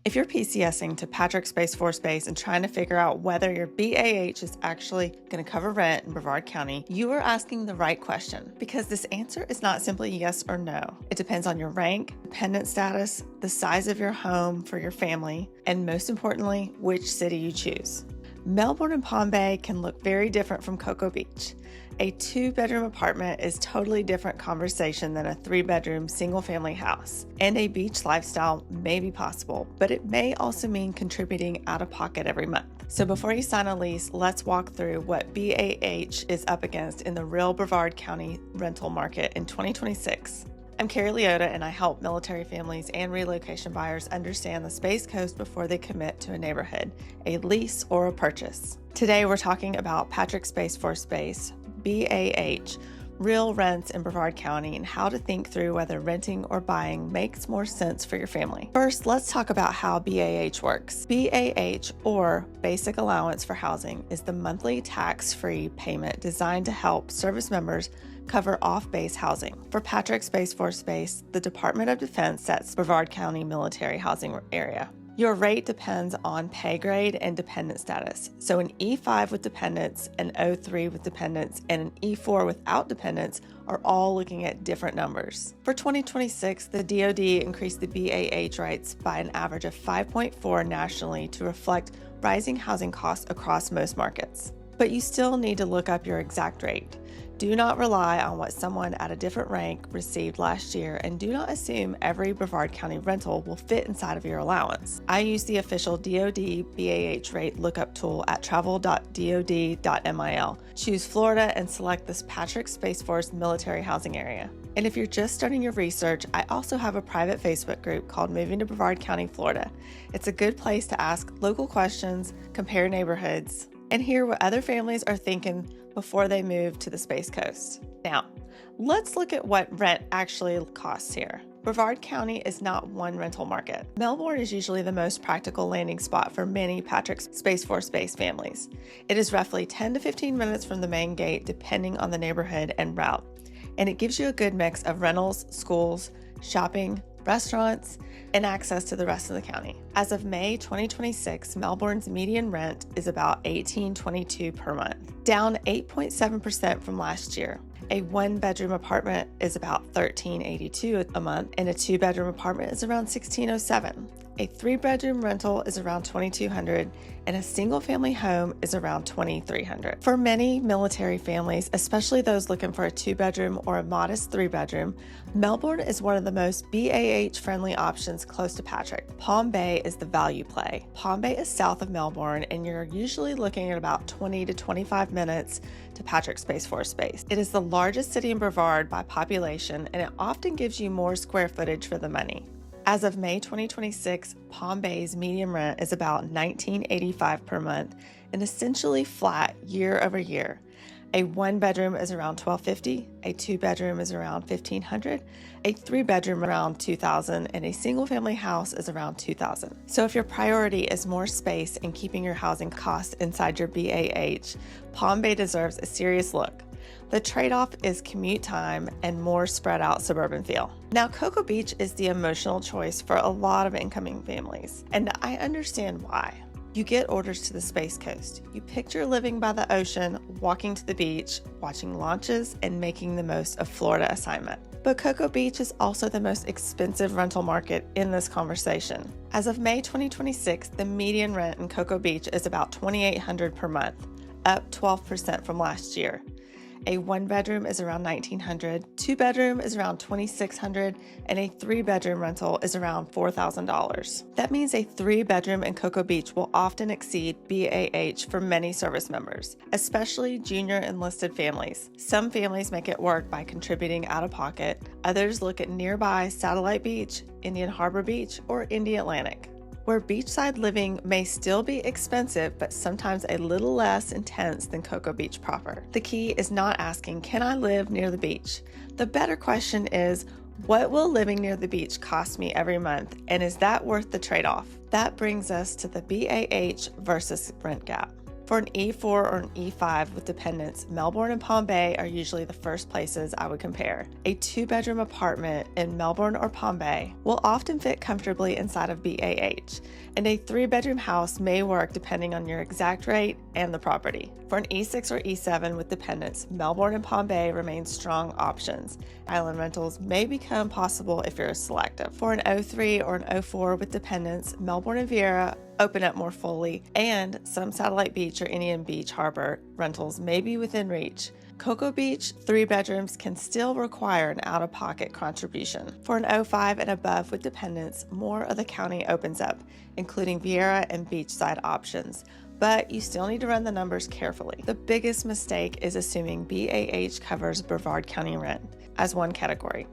If you're PCSing to Patrick SFB and trying to figure out whether your BAH is actually going to cover rent in Brevard County, you are asking the right question, because this answer is not simply yes or no. It depends on your rank, dependent status, the size of your home for your family, and most importantly, which city you choose. Melbourne and Palm Bay can look very different from Cocoa Beach. A 2-bedroom apartment is totally different conversation than a 3-bedroom single-family house. And a beach lifestyle may be possible, but it may also mean contributing out of pocket every month. So before you sign a lease, let's walk through what BAH is up against in the real Brevard County rental market in 2026. I'm Carrie Liotta, and I help military families and relocation buyers understand the Space Coast before they commit to a neighborhood, a lease, or a purchase. Today, we're talking about Patrick SFB BAH, real rents in Brevard County, and how to think through whether renting or buying makes more sense for your family. First, let's talk about how BAH works. BAH, or Basic Allowance for Housing, is the monthly tax-free payment designed to help service members cover off-base housing. For Patrick SFB, the Department of Defense sets Brevard County military housing area. Your rate depends on pay grade and dependent status. So an E5 with dependents, an O3 with dependents, and an E4 without dependents are all looking at different numbers. For 2026, the DoD increased the BAH rates by an average of 5.4 nationally to reflect rising housing costs across most markets. But you still need to look up your exact rate. Do not rely on what someone at a different rank received last year, and do not assume every Brevard County rental will fit inside of your allowance. I use the official DoD BAH rate lookup tool at travel.dod.mil. Choose Florida and select this Patrick Space Force military housing area. And if you're just starting your research, I also have a private Facebook group called Moving to Brevard County, Florida. It's a good place to ask local questions, compare neighborhoods, and hear what other families are thinking before they move to the Space Coast. Now, let's look at what rent actually costs here. Brevard County is not one rental market. Melbourne is usually the most practical landing spot for many Patrick SFB families. It is roughly 10 to 15 minutes from the main gate, depending on the neighborhood and route. And it gives you a good mix of rentals, schools, shopping, restaurants, and access to the rest of the county. As of May 2026, Melbourne's median rent is about $1,822 per month, down 8.7% from last year. A 1-bedroom apartment is about $1,382 a month, and a 2-bedroom apartment is around $1,607. A 3-bedroom rental is around $2,200, and a single-family home is around $2,300. For many military families, especially those looking for a 2-bedroom or a modest 3-bedroom, Melbourne is one of the most BAH-friendly options close to Patrick. Palm Bay is the value play. Palm Bay is south of Melbourne, and you're usually looking at about 20 to 25 minutes to Patrick SFB. It is the largest city in Brevard by population, and it often gives you more square footage for the money. As of May 2026, Palm Bay's median rent is about $1,985 per month and essentially flat year over year. A 1-bedroom is around $1,250, a 2-bedroom is around $1,500, a 3-bedroom around $2,000, and a single-family house is around $2,000. So if your priority is more space and keeping your housing costs inside your BAH, Palm Bay deserves a serious look. The trade-off is commute time and more spread out suburban feel. Now, Cocoa Beach is the emotional choice for a lot of incoming families, and I understand why. You get orders to the Space Coast. You picture living by the ocean, walking to the beach, watching launches, and making the most of Florida assignment. But Cocoa Beach is also the most expensive rental market in this conversation. As of May 2026, the median rent in Cocoa Beach is about $2,800 per month, up 12% from last year. A 1-bedroom is around $1,900, 2-bedroom is around $2,600, and a 3-bedroom rental is around $4,000. That means a 3-bedroom in Cocoa Beach will often exceed BAH for many service members, especially junior enlisted families. Some families make it work by contributing out of pocket. Others look at nearby Satellite Beach, Indian Harbour Beach, or Indy Atlantic, where beachside living may still be expensive, but sometimes a little less intense than Cocoa Beach proper. The key is not asking, can I live near the beach? The better question is, what will living near the beach cost me every month, and is that worth the trade-off? That brings us to the BAH versus rent gap. For an E4 or an E5 with dependents, Melbourne and Palm Bay are usually the first places I would compare. A 2-bedroom apartment in Melbourne or Palm Bay will often fit comfortably inside of BAH, and a 3-bedroom house may work depending on your exact rate and the property. For an E6 or E7 with dependents, Melbourne and Palm Bay remain strong options. Island rentals may become possible if you're selective. For an O3 or an O4 with dependents, Melbourne and Viera open up more fully, and some Satellite Beach or Indian Beach Harbour rentals may be within reach. Cocoa Beach 3 bedrooms can still require an out-of-pocket contribution. For an O5 and above with dependents, more of the county opens up, including Viera and beachside options, but you still need to run the numbers carefully. The biggest mistake is assuming BAH covers Brevard County rent as one category.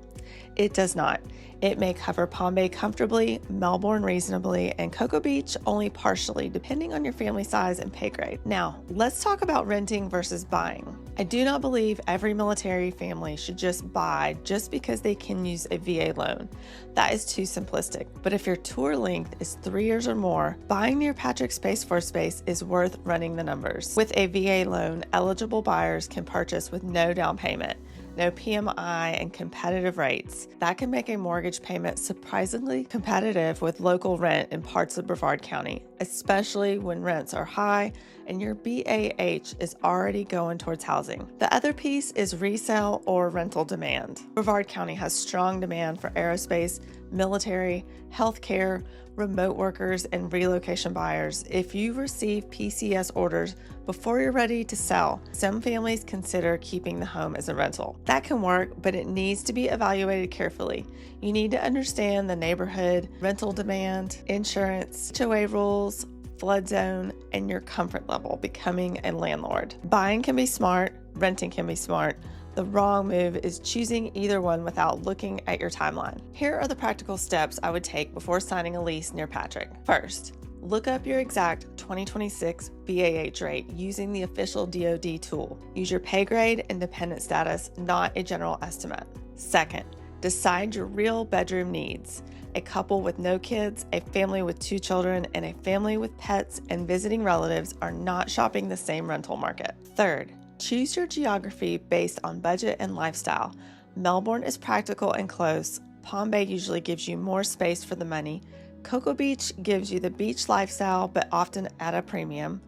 It does not. It may cover Palm Bay comfortably, Melbourne reasonably, and Cocoa Beach only partially, depending on your family size and pay grade. Now, let's talk about renting versus buying. I do not believe every military family should just buy just because they can use a VA loan. That is too simplistic. But if your tour length is 3 years or more, buying near Patrick Space Force Base is worth running the numbers. With a VA loan, eligible buyers can purchase with no down payment, no PMI, and competitive rates. That can make a mortgage payment surprisingly competitive with local rent in parts of Brevard County, especially when rents are high and your BAH is already going towards housing. The other piece is resale or rental demand. Brevard County has strong demand for aerospace, military, healthcare, remote workers, and relocation buyers. If you receive PCS orders before you're ready to sell, some families consider keeping the home as a rental. That can work, but it needs to be evaluated carefully. You need to understand the neighborhood, rental demand, insurance, HOA rules, flood zone, and your comfort level becoming a landlord. Buying can be smart, renting can be smart. The wrong move is choosing either one without looking at your timeline. Here are the practical steps I would take before signing a lease near Patrick. First, look up your exact 2026 BAH rate using the official DoD tool. Use your pay grade and dependent status, not a general estimate. Second, decide your real bedroom needs. A couple with no kids, a family with 2 children, and a family with pets and visiting relatives are not shopping the same rental market. Third, choose your geography based on budget and lifestyle. Melbourne is practical and close. Palm Bay usually gives you more space for the money. Cocoa Beach gives you the beach lifestyle, but often at a premium.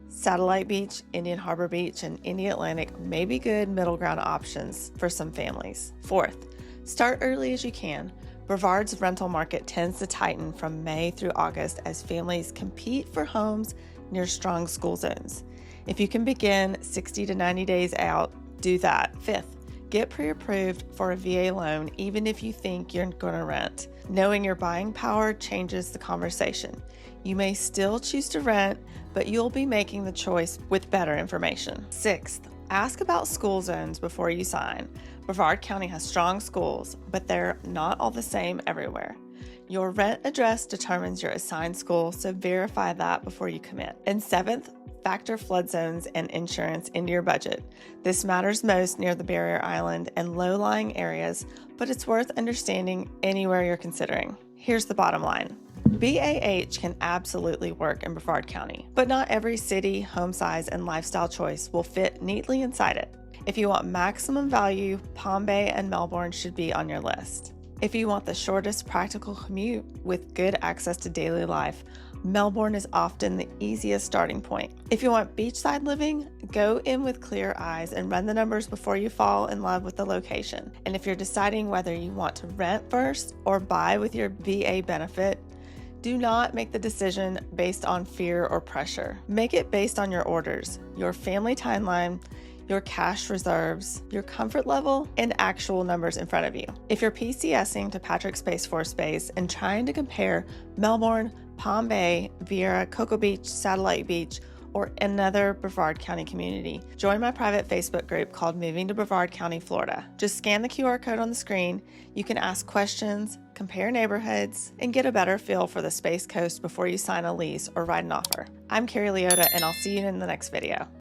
Satellite Beach, Indian Harbour Beach, and Indian Atlantic may be good middle ground options for some families. Fourth, start early as you can. Brevard's rental market tends to tighten from May through August as families compete for homes near strong school zones. If you can begin 60 to 90 days out, do that. Fifth, get pre-approved for a VA loan even if you think you're going to rent. Knowing your buying power changes the conversation. You may still choose to rent, but you'll be making the choice with better information. Sixth, ask about school zones before you sign. Brevard County has strong schools, but they're not all the same everywhere. Your rent address determines your assigned school, so verify that before you commit. And seventh, factor flood zones and insurance into your budget. This matters most near the barrier island and low-lying areas, but it's worth understanding anywhere you're considering. Here's the bottom line. BAH can absolutely work in Brevard County, but not every city, home size, and lifestyle choice will fit neatly inside it. If you want maximum value, Palm Bay and Melbourne should be on your list. If you want the shortest practical commute with good access to daily life, Melbourne is often the easiest starting point. If you want beachside living, go in with clear eyes and run the numbers before you fall in love with the location. And if you're deciding whether you want to rent first or buy with your VA benefit, do not make the decision based on fear or pressure. Make it based on your orders, your family timeline, your cash reserves, your comfort level, and actual numbers in front of you. If you're PCSing to Patrick Space Force Base and trying to compare Melbourne, Palm Bay, Viera, Cocoa Beach, Satellite Beach, or another Brevard County community, join my private Facebook group called Moving to Brevard County, Florida. Just scan the QR code on the screen. You can ask questions, compare neighborhoods, and get a better feel for the Space Coast before you sign a lease or write an offer. I'm Carrie Liotta, and I'll see you in the next video.